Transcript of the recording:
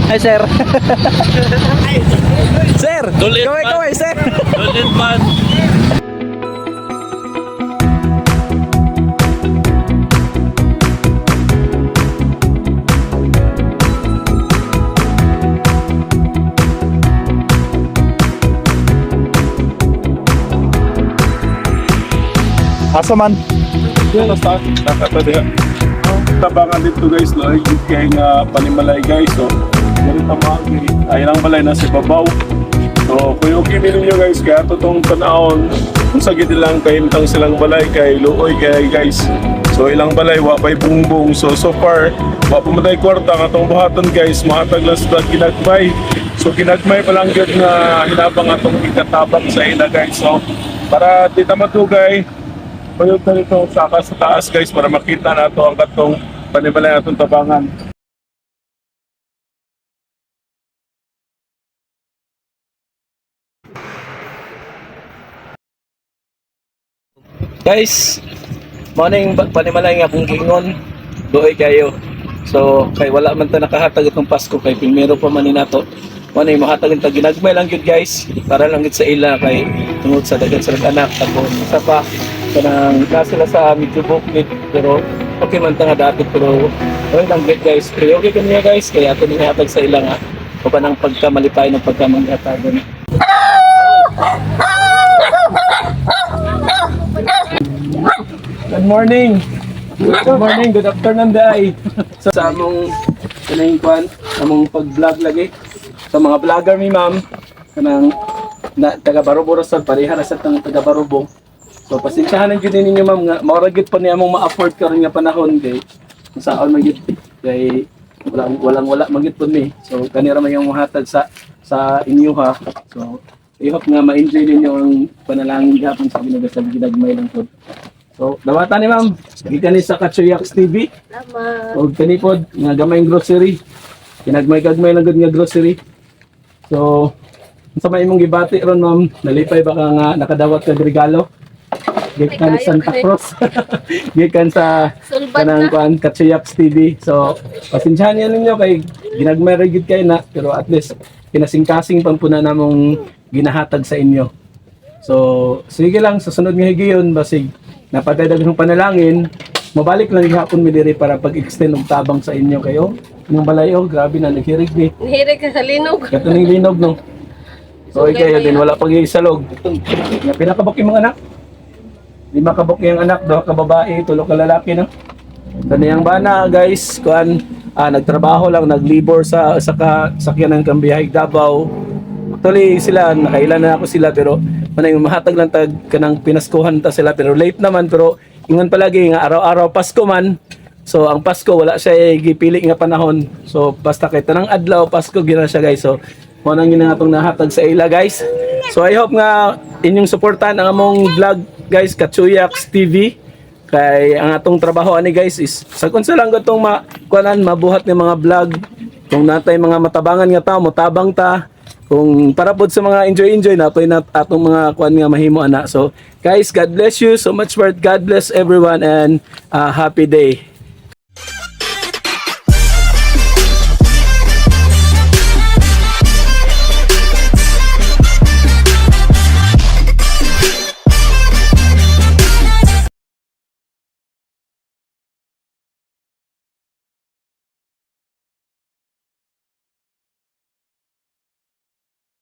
Ay, sir. Sir, Tulit kaway, sir. Ulit man. Asa man? Tabangan dito guys, no, kaya nga panimalay guys, so ganito mga ay lang balay na si babaw. So kung okay din niyo guys, kaya totong panahon kung sa gid lang kahimtang silang balay kay luoy kay guys. So ilang balay wa pay bungbong, so far wa pa matay kwarta nga atong buhaton guys, mahatag lang sa kinagmay. So kinagmay pa lang gyud nga hinabang atong ikatabang sa ila guys. So para di ta matugay payog na rito sa taas guys para makita nato ang katong panimalay natong tabangan. Guys, morning panimalay nga bunggingon. Duoy kayo. So, kay wala man ta nakahatag itong Pasko kay primero pa man ni nato. Morning mahatag ta ginagmay lang gyud guys para lang gid sa ila kay tungod sa dagan sa anak tapos isa pa kanang sila sa medyo bukid pero okay man ta nga dapat pero okay lang gid guys. Pero okay kaniya guys kaya ato ni hatag sa ila nga o pa nang pagkamalipay ng pagkamangatagon. Good morning. Good morning, good afternoon day. Sa among kanang kwan, among pag-vlog lagi. Sa mga vlogger mi ma'am, kanang na taga Baruboro sa pareha ra sa taga Barubong. So pasensyahan gyud ninyo ma'am nga mauragit pa ni among ma-afford karon nga panahon kay saon man gyud kay walang magit pud mi. So kanira man yung mahatag sa inyo ha. So I hope nga ma-enjoy ninyo ang panalangin gapon sa Ginoo sa ginagmay lang pod. So, dawata ni ma'am, gikan ni sa Katsuyax TV. Salamat. O kanipod nga gamay grocery. Kinagmay-gagmay lang gud nga grocery. So, sa may imong gibati ron ma'am, nalipay ba ka nga nakadawat kag regalo? Gikan ni Santa Cruz. Gikan sa Sulbad kanang na. kuan Katsuyax TV. So, pasensyahan niyo ninyo kay ginagmay ra gid kay na, pero at least kinasing-kasing pang puna namong ginahatag sa inyo. So, sige lang sa sunod nga higayon basig napadadag ng panalangin, mabalik lang gihapon mi diri para pag-extend og tabang sa inyo kayo. Yung balayo, grabe na naghirig ni. Nahirig ka sa linog. Kato ning linog no. So kayo din wala pag isalog. Nga pila ka yung mga anak? 5 kabok yung anak, 2 ka babae, 3 ka lalaki no. Kaniyang bana guys, kuan nagtrabaho lang, naglibor sa sakyan ng Kambihay Davao. Actually sila nakailan na ako sila pero manay mahatag lang tag kanang pinaskuhan ta sila pero late naman pero ingon palagi nga araw-araw Pasko man. So ang Pasko wala siya gipili nga panahon. So basta kay tanang adlaw Pasko gina siya guys. So mo nang ginatong nahatag sa ila guys. So I hope nga inyong suportahan ang among vlog guys Katsuyax TV. Kay ang atong trabaho ani guys is sa kunsa lang gatong mabuhat ng mga vlog. Kung natay mga matabangan nga tao, motabang ta. Kung para pod sa mga enjoy na po na atong mga kuan nga mahimo ana. So guys, God bless you so much for God bless everyone and happy day.